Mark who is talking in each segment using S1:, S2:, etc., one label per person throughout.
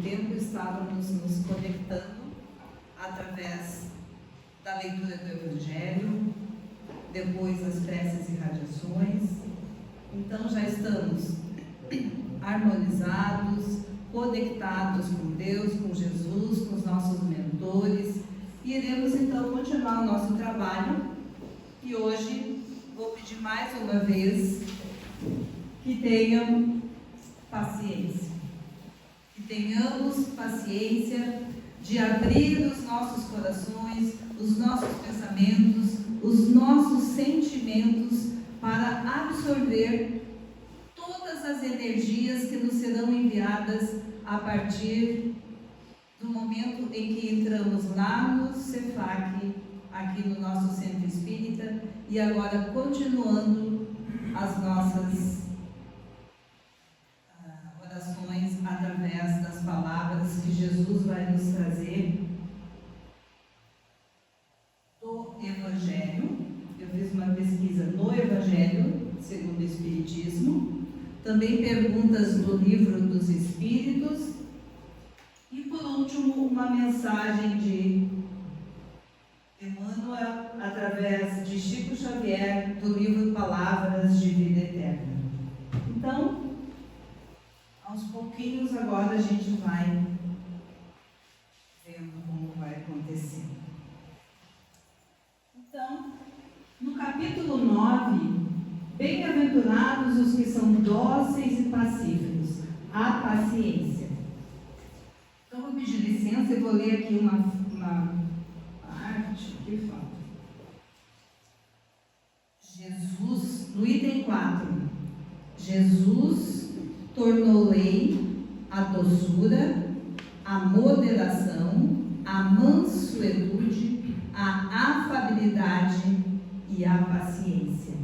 S1: tempo estávamos nos conectando através da leitura do Evangelho, depois as preces e radiações. Então já estamos harmonizados, conectados com Deus, com Jesus, com os nossos mentores, e iremos então continuar o nosso trabalho. E hoje vou pedir mais uma vez que tenham paciência, que tenhamos paciência de abrir os nossos corações, os nossos pensamentos, os nossos sentimentos para absorver todas as energias que nos serão enviadas a partir do momento em que entramos lá no CEFAC, aqui no nosso Centro Espírita, e agora continuando as nossas orações através das palavras que Jesus vai nos trazer do Evangelho. Eu fiz uma pesquisa no Evangelho, segundo o Espiritismo, também perguntas do Livro dos Espíritos e, por último, uma mensagem de Emmanuel, através de Chico Xavier, do livro Palavras de Vida Eterna. Então, aos pouquinhos agora a gente vai vendo como vai acontecer. Então, no capítulo 9, bem-aventurados os que são dóceis e pacíficos, a paciência. Então, vou pedir licença e vou ler aqui uma parte que fala. Jesus, no item 4, Jesus tornou lei a doçura, a moderação, a mansuetude, a afabilidade e a paciência.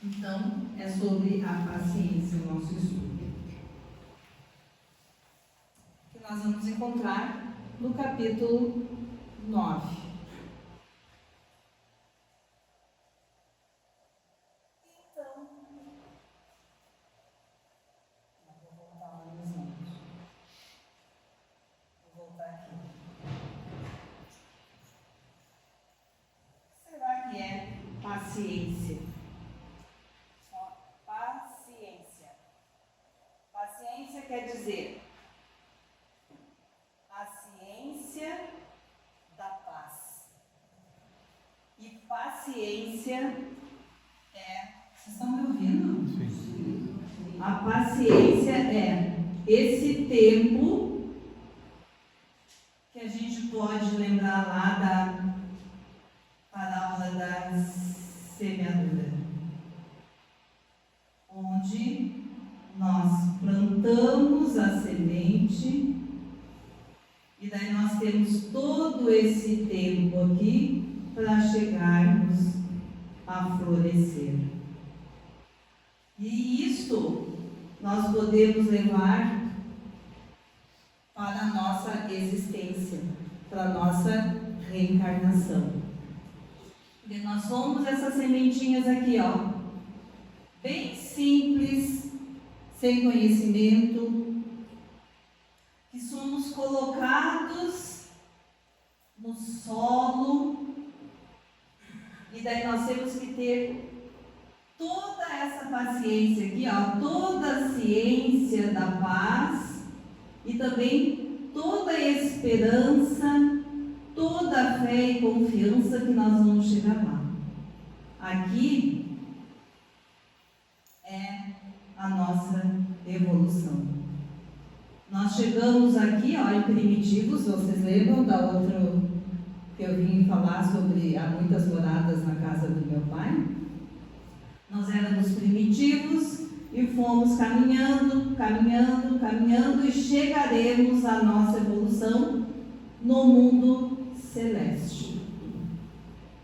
S1: Então, é sobre a paciência o nosso estudo, que nós vamos encontrar no capítulo 9. Paciência. Paciência. Paciência quer dizer a ciência da paz. E paciência é... Vocês estão me ouvindo? Sim. A paciência é esse tempo que a gente pode lembrar lá da parábola da semeadura, onde nós plantamos a semente e daí nós temos todo esse tempo aqui para chegarmos a florescer. E isto nós podemos levar para a nossa existência, para a nossa reencarnação. E nós somos essas sementinhas aqui, ó, bem simples, sem conhecimento, que somos colocados no solo, e daí nós temos que ter toda essa paciência aqui, ó, toda a ciência da paz e também toda a esperança, toda a fé e confiança que nós vamos chegar lá. Aqui é a nossa evolução. Nós chegamos aqui, ó, em primitivos. Vocês lembram da outra que eu vim falar sobre há muitas moradas na casa do meu pai? Nós éramos primitivos e fomos caminhando e chegaremos à nossa evolução no mundo celeste.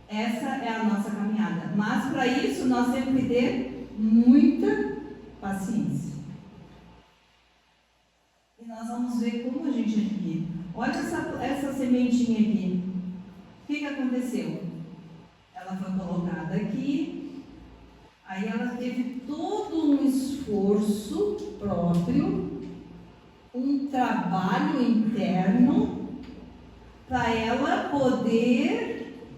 S1: Essa é a nossa caminhada. Mas para isso nós temos que ter muita paciência. E nós vamos ver como a gente adquire. Olha essa sementinha aqui. O que aconteceu? Ela foi colocada aqui, aí ela teve todo um esforço próprio um trabalho interno para ela poder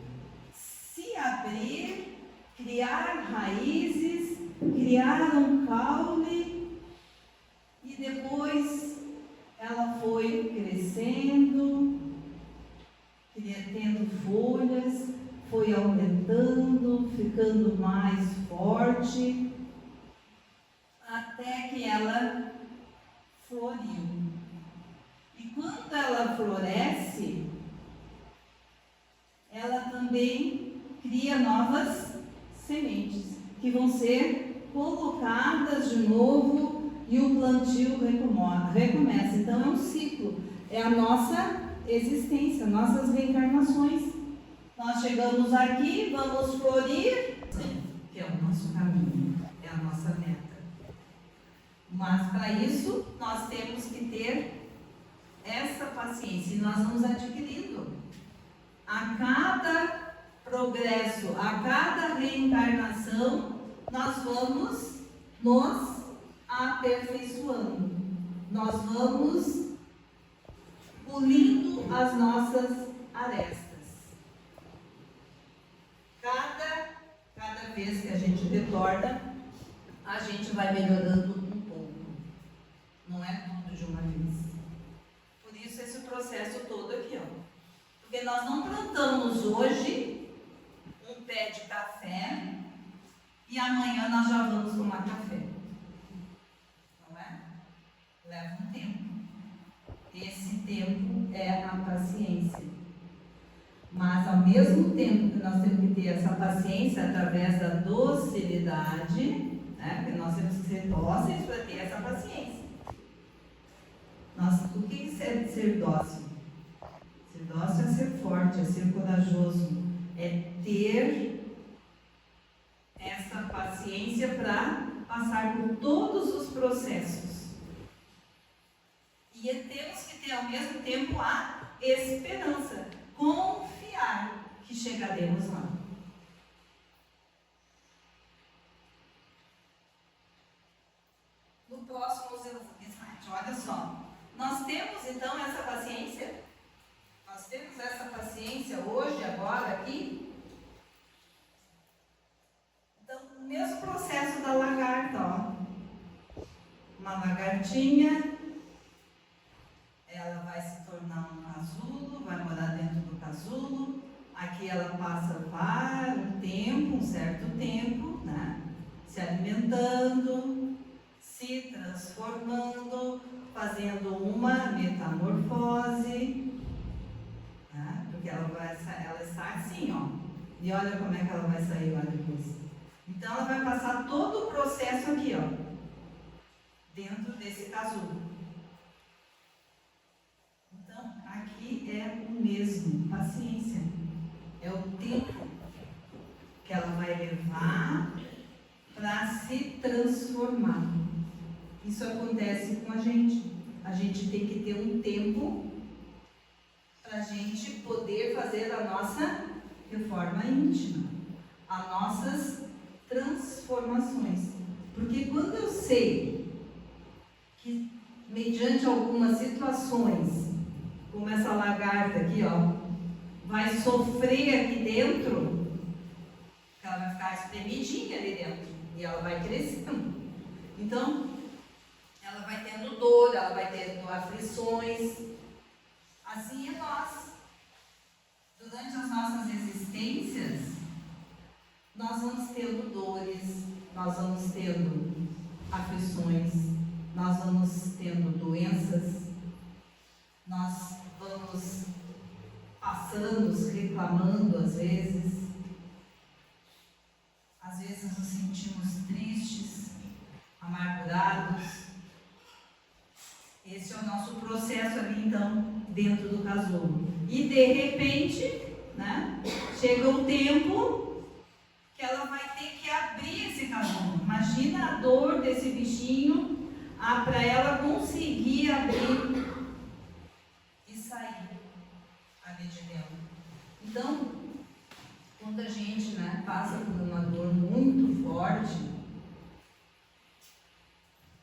S1: se abrir, criar raízes, criar um caule, e depois ela foi crescendo, tendo folhas, foi aumentando, ficando mais forte, até que ela floriu. E quando ela floresce, ela também cria novas sementes, que vão ser colocadas de novo e o plantio recomeça. Então é um ciclo, é a nossa existência, nossas reencarnações. Nós chegamos aqui, vamos florir, que é o nosso caminho, é a nossa meta. Mas para isso nós temos que ter essa paciência, e nós vamos adquirindo. A cada progresso, a cada reencarnação, nós vamos nos aperfeiçoando, nós vamos pulindo as nossas arestas. Cada vez que a gente retorna, a gente vai melhorando um pouco. Não é tudo de uma vez. Por isso esse processo todo aqui, ó. Porque nós não plantamos hoje um pé de café e amanhã nós já vamos tomar café. Não é? Leva um tempo. Esse tempo é a paciência. Mas ao mesmo tempo que nós temos que ter essa paciência através da docilidade, né? Porque nós temos que ser dóceis para ter essa paciência. O que é ser dócil? Ser dócil é ser forte, é ser corajoso, é ter essa paciência para passar por todos os processos. E temos que ter ao mesmo tempo a esperança, confiar que chegaremos lá. No próximo slide, olha só. Nós temos então essa paciência? Nós temos essa paciência hoje, agora, aqui? Então, o mesmo processo da lagarta, ó. Uma lagartinha, ela vai se tornar um casulo, vai morar dentro do casulo. Aqui ela passa um certo tempo, né? Se alimentando, se transformando, fazendo uma metamorfose, né? Porque ela está assim, ó. E olha como é que ela vai sair lá depois. Então ela vai passar todo o processo aqui, ó, dentro desse casulo. Então aqui é o mesmo, paciência. É o tempo que ela vai levar para se transformar. Isso acontece com a gente. A gente tem que ter um tempo para a gente poder fazer a nossa reforma íntima, as nossas transformações. Porque quando eu sei que, mediante algumas situações, como essa lagarta aqui, ó, vai sofrer aqui dentro, ela vai ficar espremidinha ali dentro e ela vai crescendo. Então, ela vai tendo dor, ela vai tendo aflições. Assim é nós. Durante as nossas existências, nós vamos tendo dores, nós vamos tendo aflições, nós vamos tendo doenças, nós vamos passando, reclamando às vezes nos sentimos tristes, amargurados. Esse é o nosso processo ali, então, dentro do casulo. E de repente, né, chega o tempo que ela vai ter que abrir esse casulo. Imagina a dor desse bichinho, para ela conseguir abrir e sair ali de dentro. Então, quando a gente, né, passa por uma dor muito forte,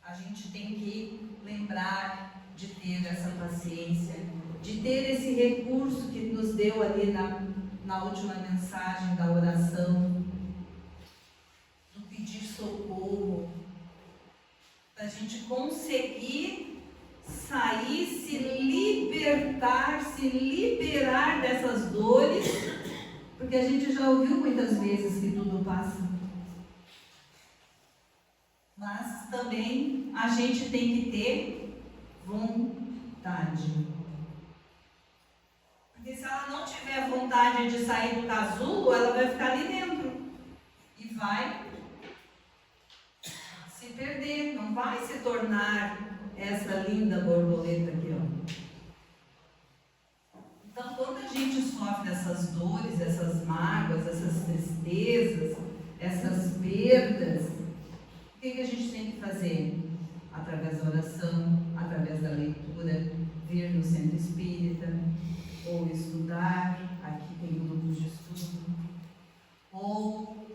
S1: a gente tem que lembrar de ter essa paciência, de ter esse recurso que nos deu ali na última mensagem da oração, do pedir socorro, da gente conseguir sair, se libertar, se liberar dessas dores, porque a gente já ouviu muitas vezes que tudo passa. Mas também a gente tem que ter vontade. Porque se ela não tiver vontade de sair do casulo, ela vai ficar ali dentro e vai se perder, não vai se tornar essa linda borboleta aqui, ó. Então, quando a gente sofre essas dores, essas mágoas, essas tristezas, essas perdas, o que a gente tem que fazer? Através da oração, através da leitura, vir no centro espírita, ou estudar, aqui tem grupos de estudo, ou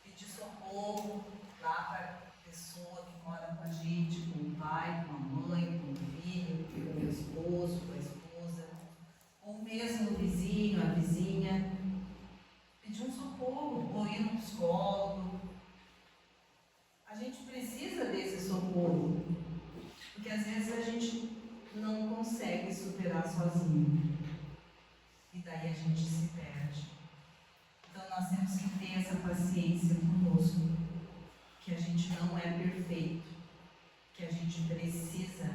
S1: pedir socorro lá para a pessoa que mora com a gente, com o pai, com a mãe, com o filho, com o esposo, com a esposa, ou mesmo o vizinho, a vizinha, pedir um socorro, ou ir no psicólogo. A gente precisa desse socorro, porque às vezes a gente não consegue superar sozinho, e daí a gente se perde. Então nós temos que ter essa paciência conosco, que a gente não é perfeito, que a gente precisa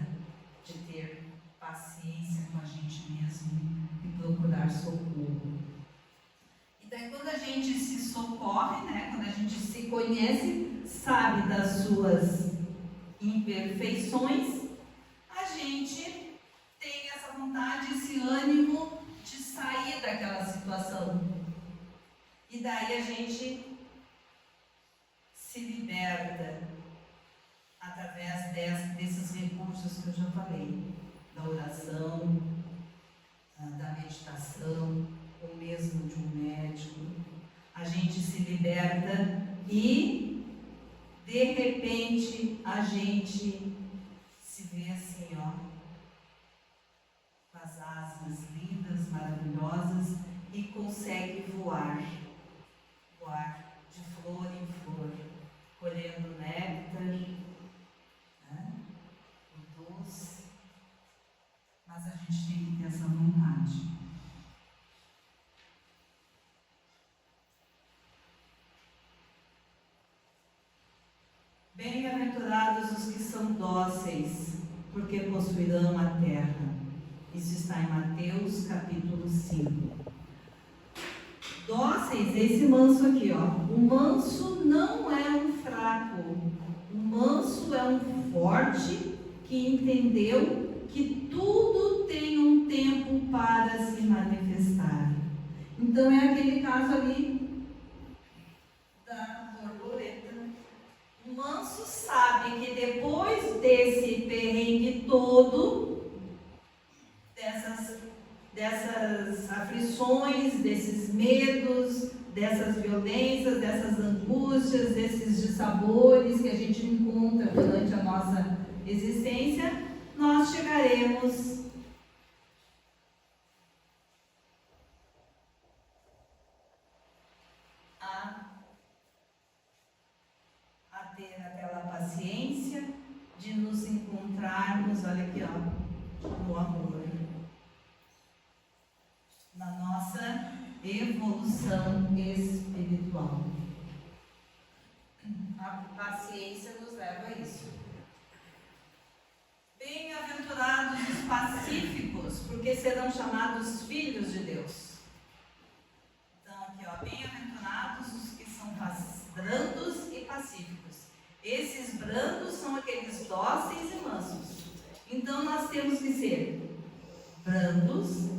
S1: de ter paciência com a gente mesmo e procurar socorro. E daí quando a gente se socorre, quando a gente se conhece, sabe das suas imperfeições, a gente tem essa vontade, esse ânimo de sair daquela situação. E daí a gente se liberta através desses recursos que eu já falei, da oração, da meditação, ou mesmo de um médico. A gente se liberta e, de repente, a gente se vê assim, ó, com as asas lindas, maravilhosas, e consegue voar de flor em flor, colhendo néctar, o doce, mas a gente tem que ter essa vontade. Bem-aventurados os que são dóceis, porque possuirão a terra. Isso está em Mateus capítulo 5. Dóceis, esse manso aqui, ó. O manso não é um fraco. O manso é um forte que entendeu que tudo tem um tempo para se manifestar. Então é aquele caso ali da borboleta. O manso sabe que depois desse perrengue todo, dessas aflições, desses medos, dessas violências, dessas angústias, desses dissabores que a gente encontra durante a nossa existência, nós chegaremos a ter aquela paciência de nos encontrarmos, olha aqui, ó, no amor. Na nossa evolução espiritual. A paciência nos leva a isso. Bem-aventurados os pacíficos, porque serão chamados filhos de Deus. Então aqui, ó, bem-aventurados os que são brandos e pacíficos. Esses brandos são aqueles dóceis e mansos. Então nós temos que ser brandos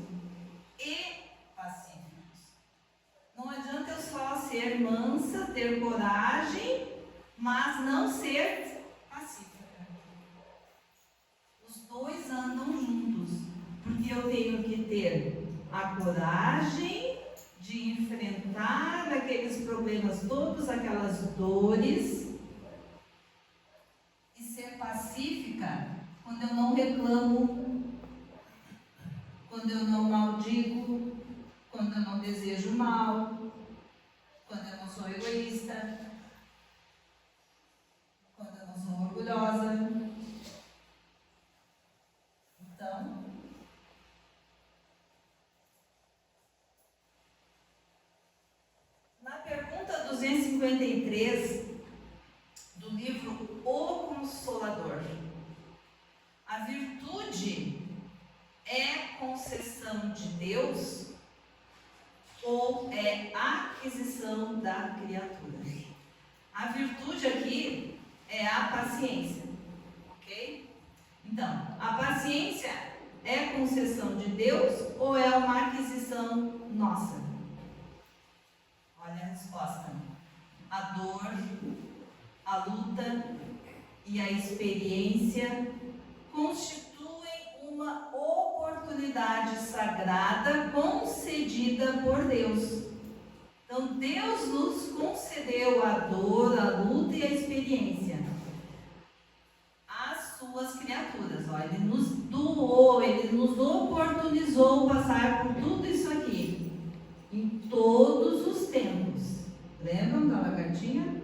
S1: e pacíficos. Não adianta eu só ser mansa, ter coragem, mas não ser pacífica. Os dois andam juntos, porque eu tenho que ter a coragem de enfrentar aqueles problemas todos, aquelas dores, e ser pacífica quando eu não reclamo, quando eu não maldigo, quando eu não desejo mal, quando eu não sou egoísta, quando eu não sou orgulhosa. Então, na pergunta 253 do livro O Consolador, a virtude é concessão de Deus ou é aquisição da criatura? A virtude aqui é a paciência, ok? Então, a paciência é concessão de Deus ou é uma aquisição nossa? Olha a resposta. A dor, a luta e a experiência constituem uma oportunidade sagrada concedida por Deus. Então, Deus nos concedeu a dor, a luta e a experiência às suas criaturas. Ó, Ele nos doou, Ele nos oportunizou passar por tudo isso aqui, em todos os tempos. Lembram da lagartinha?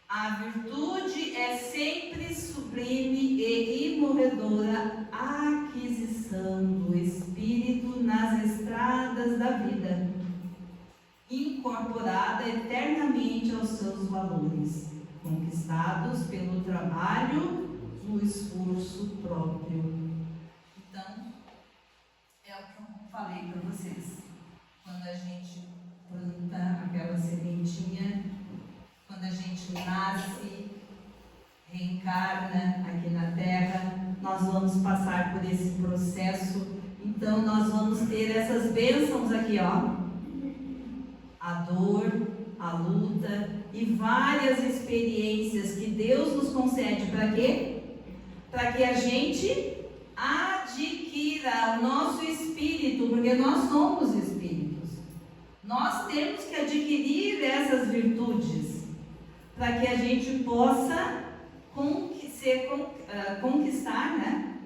S1: A virtude é sempre sublime e imorredora aquisição do Espírito nas estradas da vida, incorporada eternamente aos seus valores, conquistados pelo trabalho no esforço próprio. Então, é o que eu falei para vocês. Quando a gente planta aquela sementinha, quando a gente nasce, reencarna aqui na Terra, nós vamos passar por esse processo. Então, nós vamos ter essas bênçãos aqui, ó. A dor, a luta e várias experiências que Deus nos concede para quê? Para que a gente adquira o nosso espírito, porque nós somos espíritos. Nós temos que adquirir essas virtudes para que a gente possa conquistar, né,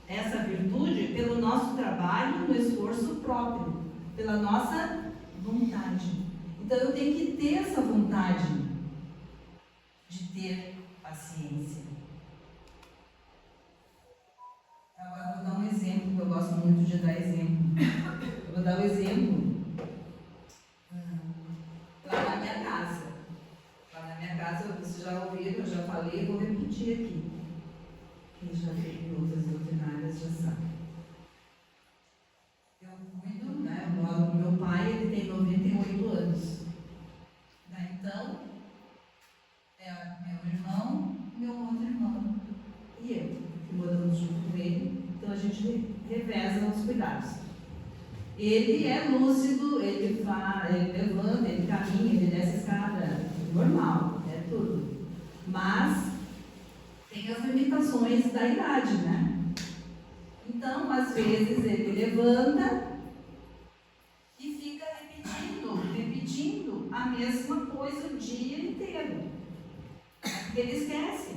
S1: essa virtude pelo nosso trabalho, no esforço próprio, pela nossa vontade. Então eu tenho que ter essa vontade de ter paciência. Agora eu vou dar um exemplo, que eu gosto muito de dar exemplo. Eu vou dar o exemplo lá na minha casa. Lá na minha casa, vocês já ouviram, eu já falei, vou repetir aqui. Quem já teve outras doutrinárias já sabe. Eu cuido, né? Eu moro com meu pai, ele tem 98 anos. Então, é meu irmão, meu outro irmão e eu, que moramos junto com ele. Então a gente reveza os cuidados. Ele é lúcido, ele levanta, ele caminha, ele desce a escada, normal, é tudo. Mas tem as limitações da idade, né? Então, às vezes, ele levanta e fica repetindo a mesma coisa o dia inteiro. Porque ele esquece,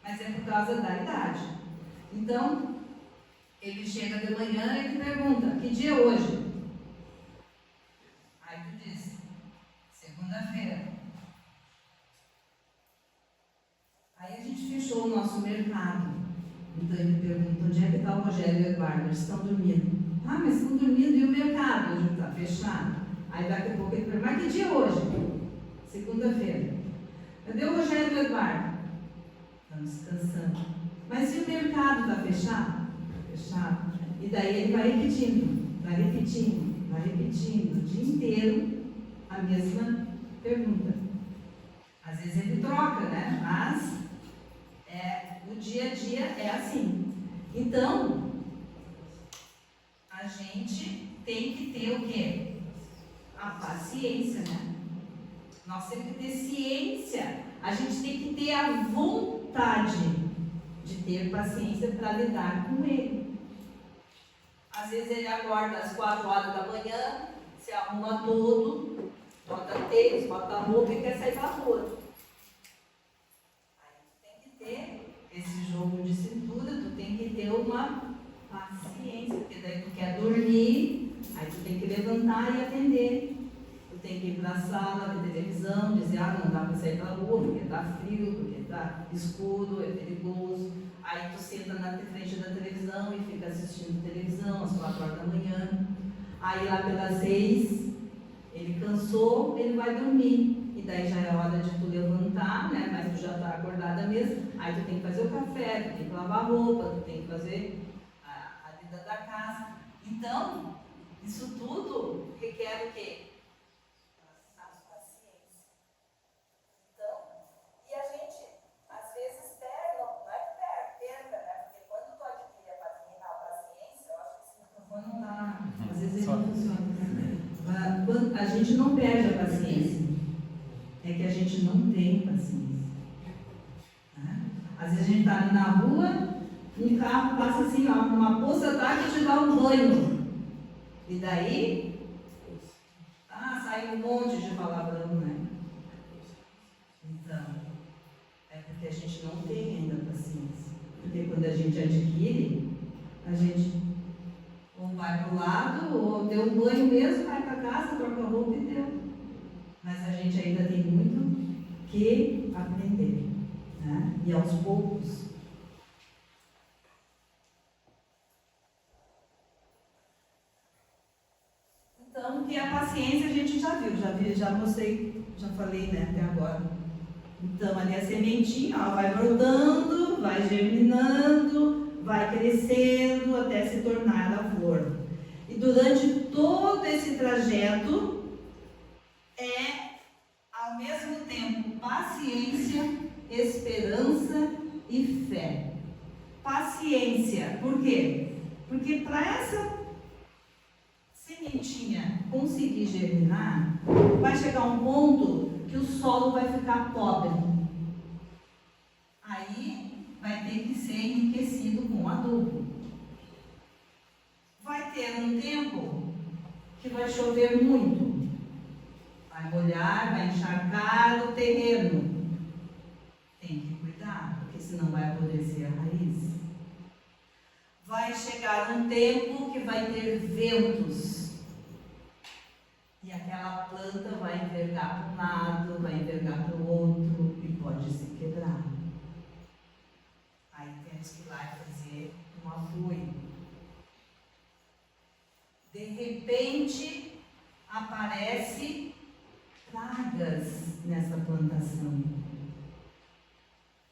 S1: mas é por causa da idade. Então, ele chega de manhã e te pergunta, que dia é hoje? Aí tu diz, segunda-feira. Aí a gente fechou o nosso mercado. Então ele pergunta, onde é que está o Rogério e o Eduardo? Eles estão dormindo. Ah, mas estão dormindo e o mercado? A gente está fechado. Aí daqui a pouco ele pergunta, mas que dia é hoje? Segunda-feira. Cadê o Rogério e o Eduardo? Estamos descansando. Mas e o mercado está fechado? Fechado. E daí ele vai repetindo o dia inteiro a mesma pergunta. Às vezes ele troca, né? Mas o dia a dia é assim. Então, a gente tem que ter o quê? A paciência, né? Nós temos que ter ciência. A gente tem que ter a vontade de ter paciência para lidar com ele. Às vezes ele acorda às 4 horas da manhã, se arruma todo, bota tênis, bota roupa e quer sair para a rua. Aí tem que ter esse jogo de cintura que ter uma paciência, porque daí tu quer dormir, aí tu tem que levantar e atender. Tu tem que ir para a sala, ver televisão, dizer, não dá para sair para a rua, porque está frio, porque está escuro, é perigoso. Aí tu senta na frente da televisão e fica assistindo televisão às 4 horas da manhã. Aí lá pelas 6, ele cansou, ele vai dormir. E daí já é hora de tu levantar, né? Mas tu já está acordada mesmo. Aí tu tem que fazer o café, tu tem que lavar a roupa, tu tem que fazer a vida da casa. Então, isso tudo requer o quê? Paciência. Então, e a gente, às vezes, perde, não é que perca, né? Porque quando tu adquire a paciência, eu acho que esse microfone não dá. Às vezes ele não funciona. A gente não perde a paciência. É que a gente não tem paciência. Às vezes a gente está ali na rua, um carro passa assim, ó, uma poça d'água e te dá um banho. E daí, sai um monte de palavrão, né? Então, é porque a gente não tem ainda paciência. Porque quando a gente adquire, a gente ou vai para o lado, ou deu um banho mesmo, vai para casa, troca a roupa e deu. Mas a gente ainda tem muito que aprender, né? E aos poucos. Então, que a paciência a gente já viu, já mostrei, já falei, né, até agora. Então, ali a sementinha, ó, vai brotando, vai germinando, vai crescendo até se tornar a flor. E durante todo esse trajeto, ao mesmo tempo, paciência, esperança e fé. Paciência, por quê? Porque para essa sementinha conseguir germinar, vai chegar um ponto que o solo vai ficar pobre. Aí vai ter que ser enriquecido com adubo. Vai ter um tempo que vai chover muito. Vai molhar, vai encharcar o terreno. Tem que cuidar, porque senão vai apodrecer a raiz. Vai chegar um tempo que vai ter ventos. E aquela planta vai envergar para um lado, vai envergar para o outro e pode se quebrar. Aí temos que ir lá fazer um apoio. De repente, aparece pragas nessa plantação.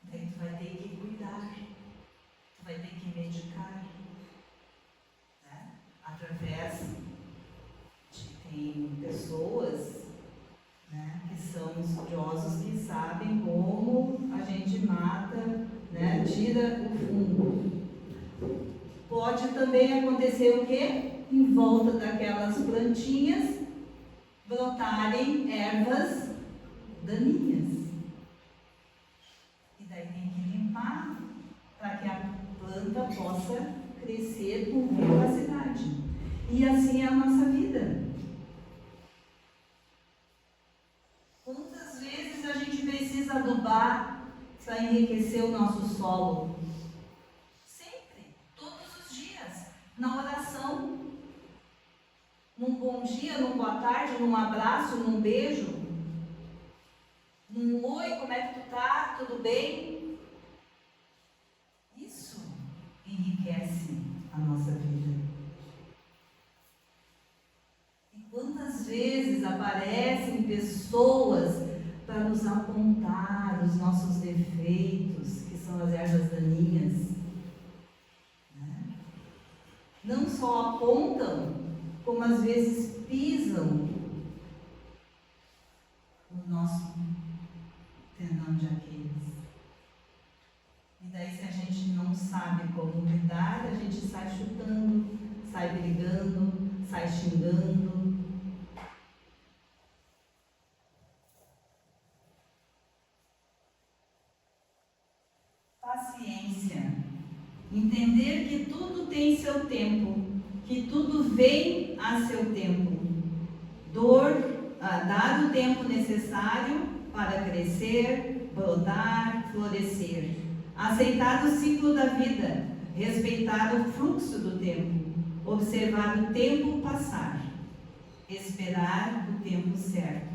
S1: Daí tu vai ter que cuidar, tu vai ter que medicar, né? Através de tem pessoas, né, que são estudiosos que sabem como a gente mata, né, tira o fungo. Pode também acontecer o quê? Em volta daquelas plantinhas brotarem ervas daninhas. E daí tem que limpar para que a planta possa crescer com vivacidade. E assim é a nossa vida. Quantas vezes a gente precisa adubar para enriquecer o nosso solo? Sempre, todos os dias, na oração. Num bom dia, num boa tarde, num abraço, num beijo, num oi, como é que tu tá? Tudo bem? Isso enriquece a nossa vida. E quantas vezes aparecem pessoas para nos apontar os nossos defeitos, que são as ervas daninhas, né? Não só apontam, como às vezes pisam no nosso tendão de Aquiles. E daí, se a gente não sabe como lidar, a gente sai chutando, sai brigando, sai xingando. Paciência. Entender que tudo tem seu tempo, que tudo vem a seu tempo. Dar o tempo necessário para crescer, brotar, florescer. Aceitar o ciclo da vida, respeitar o fluxo do tempo, observar o tempo passar, esperar o tempo certo,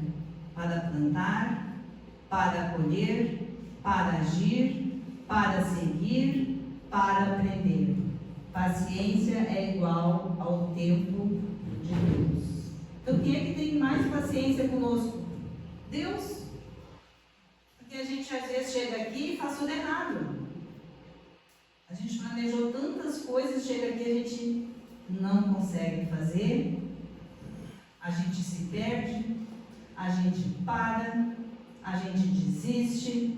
S1: para plantar, para colher, para agir, para seguir, para aprender. Paciência é igual ao tempo de Deus. Então, quem é que tem mais paciência conosco? Deus. Porque a gente às vezes chega aqui e faz tudo errado. A gente planejou tantas coisas, chega aqui e a gente não consegue fazer. A gente se perde, a gente para, a gente desiste,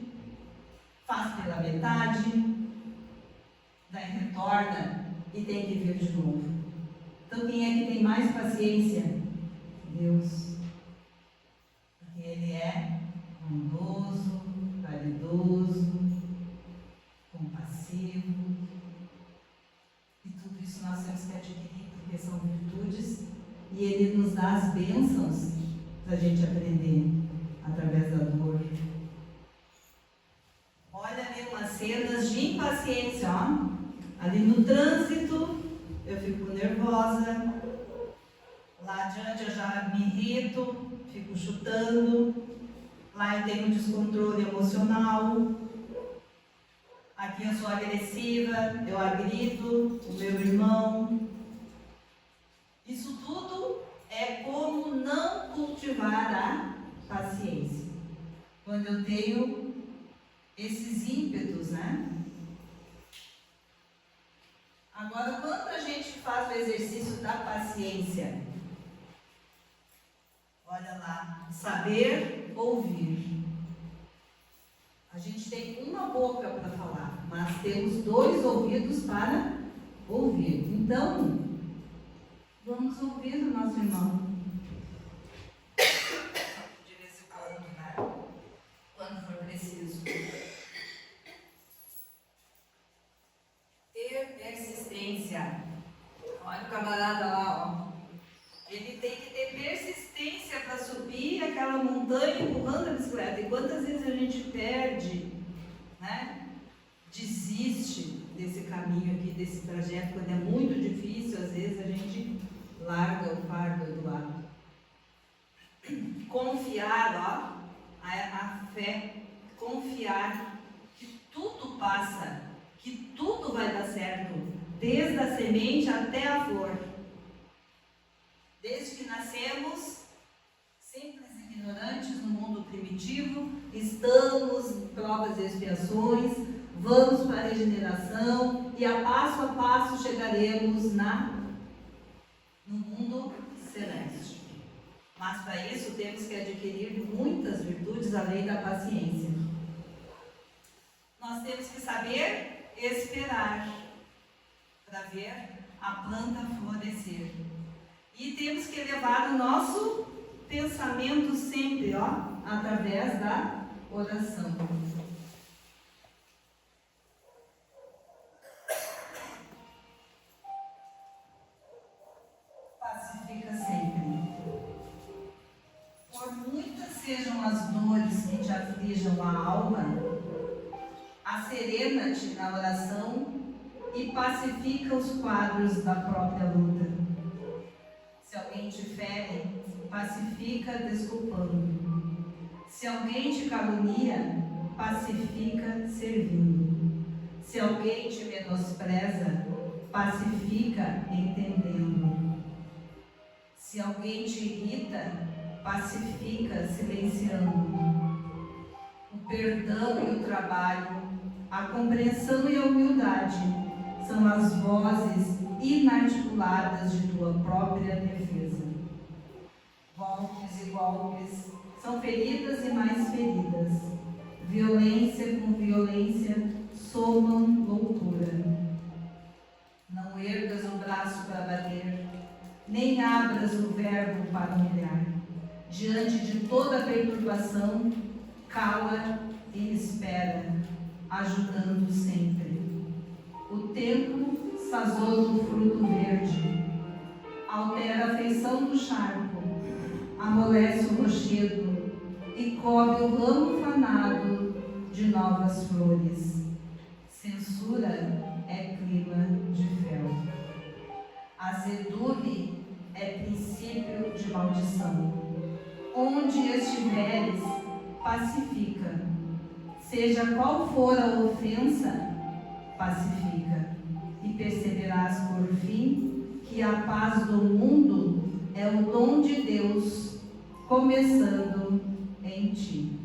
S1: faz pela metade, daí retorna e tem que vir de novo. Então, quem é que tem mais paciência? Deus. Porque Ele é bondoso, caridoso, compassivo. E tudo isso nós temos que adquirir, porque são virtudes. E Ele nos dá as bênçãos para a gente aprender através da dor. Olha ali umas cenas de impaciência, ó. Ali no trânsito, eu fico nervosa. Lá adiante eu já me irrito, fico chutando. Lá eu tenho descontrole emocional. Aqui eu sou agressiva, eu agrito o meu irmão. Isso tudo é como não cultivar a paciência. Quando eu tenho esses ímpetos, né? Agora, quando a gente faz o exercício da paciência, olha lá, saber ouvir. A gente tem uma boca para falar, mas temos 2 ouvidos para ouvir. Então, vamos ouvir o nosso irmão. De vez em quando, né? Quando for preciso. Ter persistência. Olha o camarada lá, ó. Ele tem que ter persistência para subir aquela montanha empurrando a bicicleta. E quantas vezes a gente perde, né? Desiste desse caminho aqui, desse trajeto, quando é muito difícil, às vezes a gente larga o fardo do lado. Confiar, ó, a fé, confiar que tudo passa, que tudo vai dar certo, desde a semente até a flor. Desde que nascemos, simples e ignorantes no mundo primitivo, estamos em provas e expiações, vamos para a regeneração e a passo chegaremos no mundo celeste. Mas para isso temos que adquirir muitas virtudes além da paciência. Nós temos que saber esperar para ver a planta florescer. E temos que elevar o nosso pensamento sempre, ó, através da oração. Pacifica sempre. Por muitas sejam as dores que te aflijam a alma, acerena-te na oração e pacifica os quadros da própria luta. Se alguém te fere, pacifica desculpando. Se alguém te calunia, pacifica servindo. Se alguém te menospreza, pacifica entendendo. Se alguém te irrita, pacifica silenciando. O perdão e o trabalho, a compreensão e a humildade são as vozes inarticuladas de tua própria defesa. Golpes e golpes são feridas e mais feridas. Violência com violência somam loucura. Não ergas o braço para bater, nem abras o verbo para humilhar. Diante de toda perturbação, cala e espera, ajudando sempre. O tempo sazona o fruto verde, altera a feição do charco, amolece o rochedo e cobre o ramo fanado de novas flores. Censura é clima maldição. Onde estiveres, pacifica. Seja qual for a ofensa, pacifica. E perceberás por fim que a paz do mundo é o dom de Deus, começando em ti.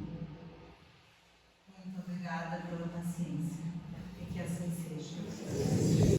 S1: Muito obrigada pela paciência. E que assim seja.